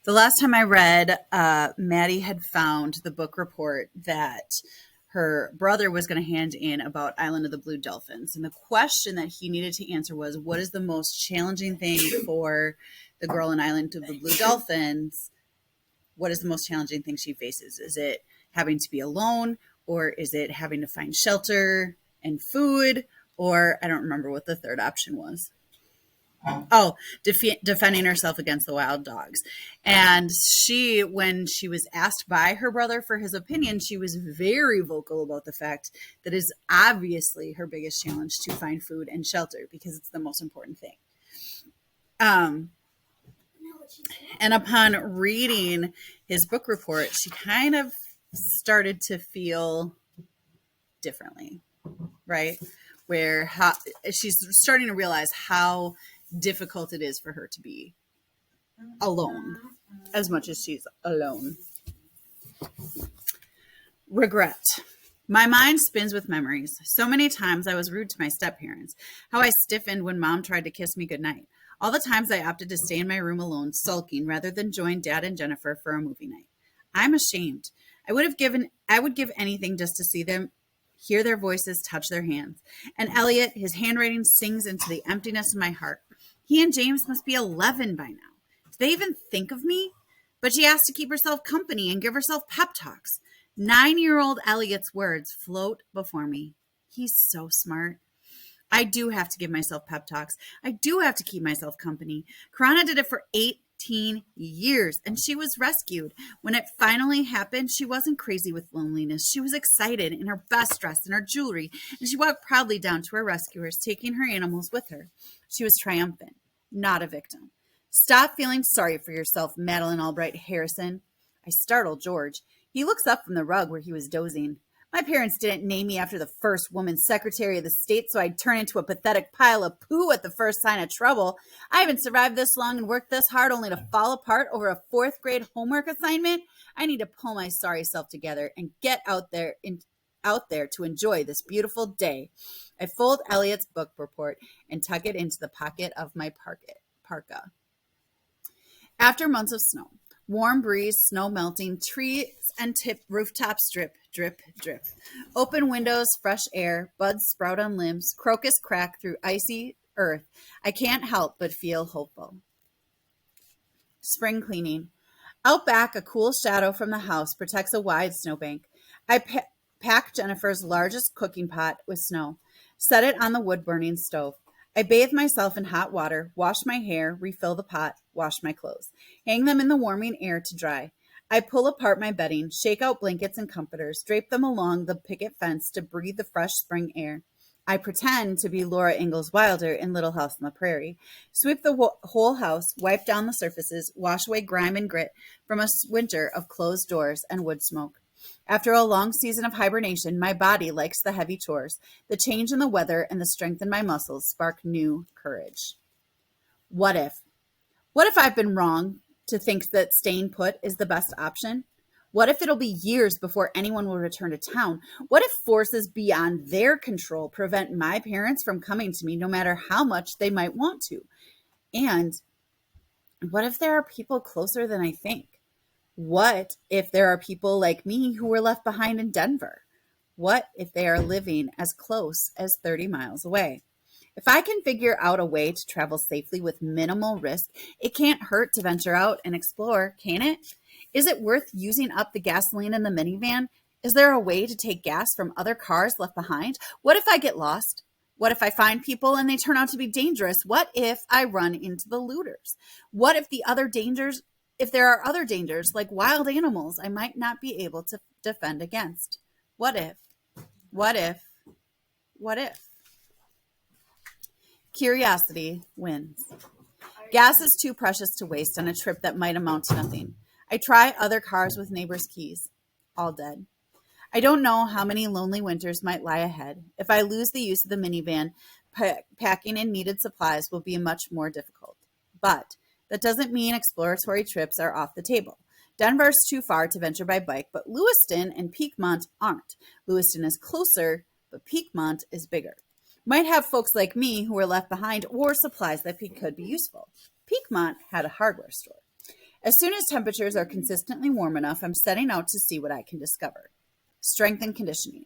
The last time I read, Maddie had found the book report that her brother was going to hand in about Island of the Blue Dolphins. And the question that he needed to answer was, what is the most challenging thing for the girl in Island of the Blue Dolphins? What is the most challenging thing she faces? Is it having to be alone, or is it having to find shelter and food? Or I don't remember what the third option was. Oh, defending herself against the wild dogs. And she, when she was asked by her brother for his opinion, she was very vocal about the fact that it is obviously her biggest challenge to find food and shelter because it's the most important thing. And upon reading his book report, she kind of started to feel differently, right? Where she's starting to realize how difficult it is for her to be alone as much as she's alone. Regret. My mind spins with memories. So many times I was rude to my step-parents. How I stiffened when mom tried to kiss me goodnight. All the times I opted to stay in my room alone, sulking, rather than join Dad and Jennifer for a movie night. I'm ashamed. I would give anything just to see them, hear their voices, touch their hands. And Elliot, his handwriting sings into the emptiness of my heart. He and James must be 11 by now. Do they even think of me? But she has to keep herself company and give herself pep talks. 9-year-old Elliot's words float before me. He's so smart. I do have to give myself pep talks. I do have to keep myself company. Karana did it for 18 years, and she was rescued. When it finally happened, she wasn't crazy with loneliness. She was excited in her best dress and her jewelry, and she walked proudly down to her rescuers, taking her animals with her. She was triumphant, not a victim. Stop feeling sorry for yourself, Madeline Albright Harrison. I startled George. He looks up from the rug where he was dozing. My parents didn't name me after the first woman secretary of the state so I'd turn into a pathetic pile of poo at the first sign of trouble. I haven't survived this long and worked this hard only to fall apart over a 4th grade homework assignment. I need to pull my sorry self together and get out there to enjoy this beautiful day. I fold Elliot's book report and tuck it into the pocket of my parka. After months of snow, warm breeze, snow melting, trees and rooftops drip, drip, drip. Open windows, fresh air, buds sprout on limbs, crocus crack through icy earth. I can't help but feel hopeful. Spring cleaning. Out back, a cool shadow from the house protects a wide snowbank. I pack Jennifer's largest cooking pot with snow, set it on the wood-burning stove. I bathe myself in hot water, wash my hair, refill the pot, wash my clothes, hang them in the warming air to dry. I pull apart my bedding, shake out blankets and comforters, drape them along the picket fence to breathe the fresh spring air. I pretend to be Laura Ingalls Wilder in Little House on the Prairie. Sweep the whole house, wipe down the surfaces, wash away grime and grit from a winter of closed doors and wood smoke. After a long season of hibernation, my body likes the heavy chores. The change in the weather and the strength in my muscles spark new courage. What if? What if I've been wrong to think that staying put is the best option? What if it'll be years before anyone will return to town? What if forces beyond their control prevent my parents from coming to me no matter how much they might want to? And what if there are people closer than I think? What if there are people like me who were left behind in Denver? What if they are living as close as 30 miles away? If I can figure out a way to travel safely with minimal risk, it can't hurt to venture out and explore, can it? Is it worth using up the gasoline in the minivan? Is there a way to take gas from other cars left behind? What if I get lost? What if I find people and they turn out to be dangerous? What if I run into the looters? What if if there are other dangers like wild animals I might not be able to defend against? What if? What if? What if? Curiosity wins. Gas is too precious to waste on a trip that might amount to nothing. I try other cars with neighbors' keys. All dead. I don't know how many lonely winters might lie ahead. If I lose the use of the minivan, packing in needed supplies will be much more difficult. But that doesn't mean exploratory trips are off the table. Denver's too far to venture by bike, but Lewiston and Piedmont aren't. Lewiston is closer, but Piedmont is bigger. Might have folks like me who were left behind or supplies that could be useful. Piedmont had a hardware store. As soon as temperatures are consistently warm enough, I'm setting out to see what I can discover. Strength and conditioning.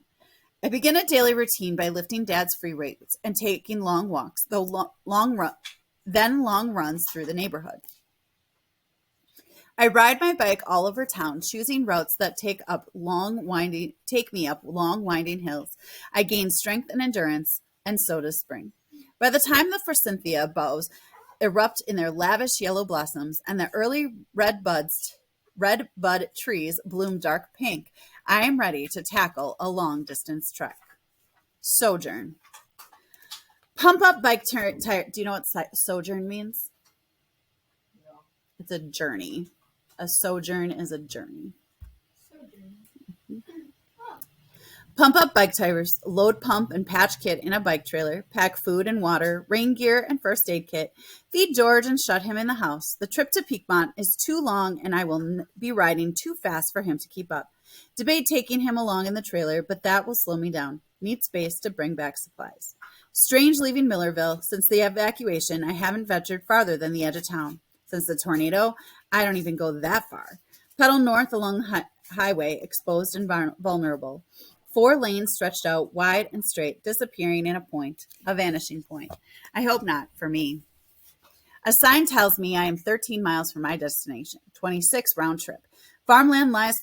I begin a daily routine by lifting Dad's free weights and taking long walks, then long runs through the neighborhood. I ride my bike all over town, choosing routes that take me up long winding hills. I gain strength and endurance, and so does spring. By the time the forsythia boughs erupt in their lavish yellow blossoms and the early red bud trees bloom dark pink, I am ready to tackle a long distance trek. Sojourn. Pump up bike tire. Do you know what sojourn means? It's a journey. A sojourn is a journey. Pump up bike tires, load pump and patch kit in a bike trailer, pack food and water, rain gear and first aid kit, feed George and shut him in the house. The trip to Piedmont is too long and I will be riding too fast for him to keep up. Debate taking him along in the trailer, but that will slow me down. Need space to bring back supplies. Strange leaving Millerville. Since the evacuation, I haven't ventured farther than the edge of town. Since the tornado, I don't even go that far. Pedal north along the highway, exposed and vulnerable. 4 lanes stretched out, wide and straight, disappearing in a vanishing point. I hope not, for me. A sign tells me I am 13 miles from my destination, 26 round trip. Farmland lies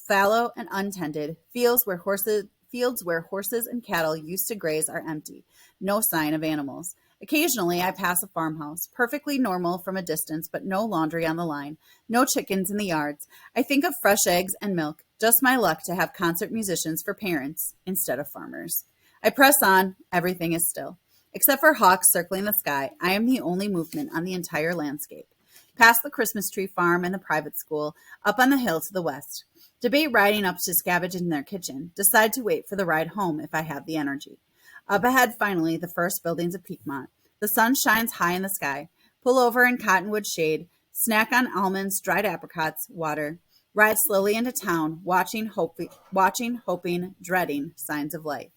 fallow and untended. Fields where horses and cattle used to graze are empty. No sign of animals. Occasionally, I pass a farmhouse, perfectly normal from a distance, but no laundry on the line, no chickens in the yards. I think of fresh eggs and milk. Just my luck to have concert musicians for parents instead of farmers. I press on. Everything is still. Except for hawks circling the sky, I am the only movement on the entire landscape. Past the Christmas tree farm and the private school, up on the hill to the west. Debate riding up to scavenge in their kitchen. Decide to wait for the ride home if I have the energy. Up ahead, finally, the first buildings of Piedmont. The sun shines high in the sky. Pull over in cottonwood shade. Snack on almonds, dried apricots, water. Ride slowly into town, watching, hoping, dreading signs of life.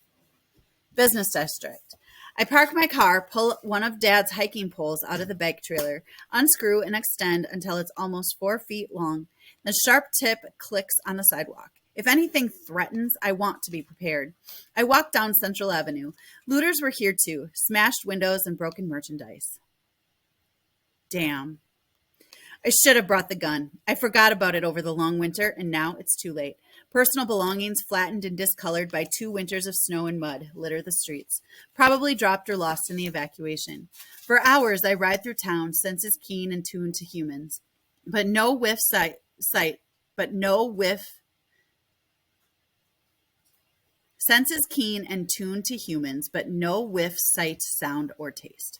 Business district. I park my car, pull one of Dad's hiking poles out of the bike trailer, unscrew and extend until it's almost 4 feet long. The sharp tip clicks on the sidewalk. If anything threatens, I want to be prepared. I walk down Central Avenue. Looters were here too, smashed windows and broken merchandise. Damn. I should have brought the gun. I forgot about it over the long winter, and now it's too late. Personal belongings, flattened and discolored by 2 winters of snow and mud, litter the streets. Probably dropped or lost in the evacuation. For hours, I ride through town, senses keen and tuned to humans. But no whiff senses keen and tuned to humans, but no whiff, sight, sound, or taste.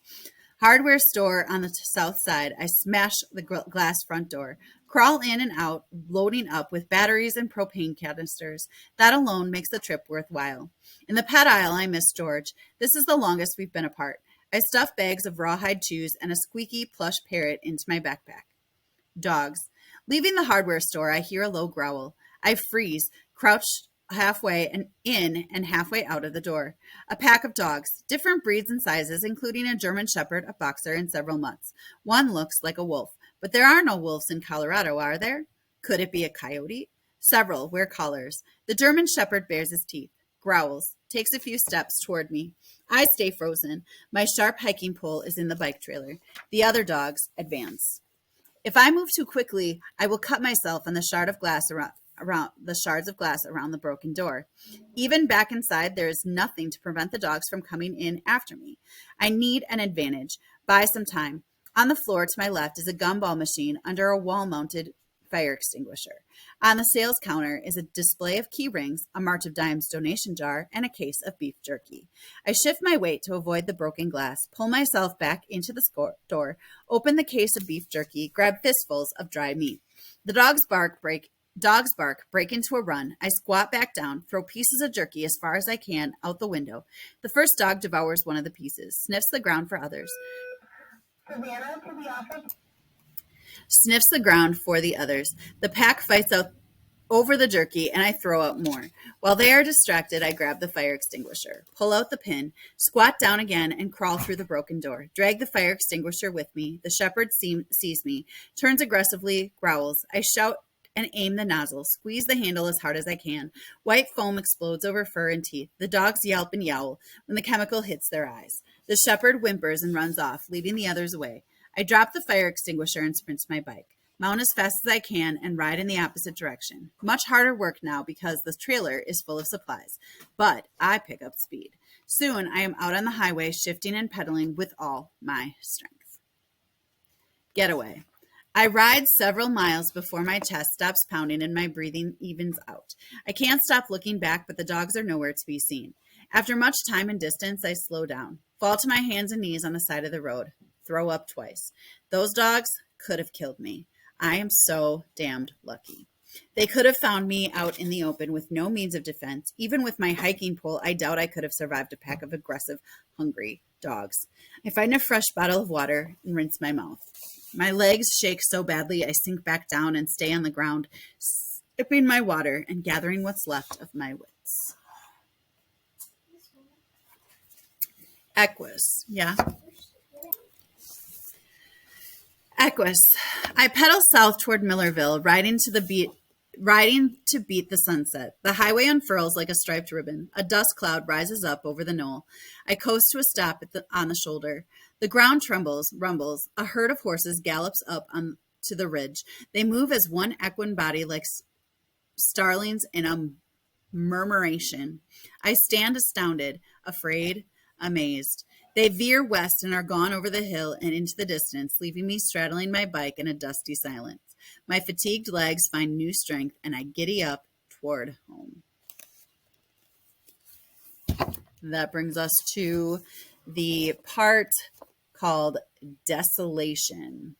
Hardware store on the south side. I smash the glass front door, crawl in and out, loading up with batteries and propane canisters. That alone makes the trip worthwhile. In the pet aisle, I miss George. This is the longest we've been apart. I stuff bags of rawhide chews and a squeaky plush parrot into my backpack. Dogs. Leaving the hardware store, I hear a low growl. I freeze, crouched halfway in and halfway out of the door. A pack of dogs, different breeds and sizes, including a German Shepherd, a Boxer, and several mutts. One looks like a wolf, but there are no wolves in Colorado, are there? Could it be a coyote? Several wear collars. The German Shepherd bares his teeth, growls, takes a few steps toward me. I stay frozen. My sharp hiking pole is in the bike trailer. The other dogs advance. If I move too quickly, I will cut myself on the shards of glass around the broken door. Even back inside, there is nothing to prevent the dogs from coming in after me. I need an advantage. Buy some time. On the floor to my left is a gumball machine under a wall-mounted fire extinguisher. On the sales counter is a display of key rings, a March of Dimes donation jar, and a case of beef jerky. I shift my weight to avoid the broken glass, pull myself back into the store, open the case of beef jerky, grab fistfuls of dry meat. The dogs bark, break into a run. I squat back down, throw pieces of jerky as far as I can out the window. The first dog devours one of the pieces, sniffs the ground for others. Sniffs the ground for the others. The pack fights out over the jerky, and I throw up more. While they are distracted, I grab the fire extinguisher, pull out the pin, squat down again, and crawl through the broken door. Drag the fire extinguisher with me. The shepherd sees me, turns aggressively, growls. I shout and aim the nozzle, squeeze the handle as hard as I can. White foam explodes over fur and teeth. The dogs yelp and yowl when the chemical hits their eyes. The shepherd whimpers and runs off, leading the others away. I drop the fire extinguisher and sprint to my bike. Mount as fast as I can and ride in the opposite direction. Much harder work now because the trailer is full of supplies, but I pick up speed. Soon I am out on the highway, shifting and pedaling with all my strength. Getaway. I ride several miles before my chest stops pounding and my breathing evens out. I can't stop looking back, but the dogs are nowhere to be seen. After much time and distance, I slow down, fall to my hands and knees on the side of the road, throw up twice. Those dogs could have killed me. I am so damned lucky. They could have found me out in the open with no means of defense. Even with my hiking pole, I doubt I could have survived a pack of aggressive, hungry dogs. I find a fresh bottle of water and rinse my mouth. My legs shake so badly I sink back down and stay on the ground, sipping my water and gathering what's left of my wits. Equus, yeah. Equus. I pedal south toward Millerville, riding to beat the sunset. The highway unfurls like a striped ribbon. A dust cloud rises up over the knoll. I coast to a stop on the shoulder. The ground trembles, rumbles. A herd of horses gallops up on to the ridge. They move as one equine body like starlings in a murmuration. I stand astounded, afraid, amazed. They veer west and are gone over the hill and into the distance, leaving me straddling my bike in a dusty silence. My fatigued legs find new strength, and I giddy up toward home. That brings us to the part called Desolation.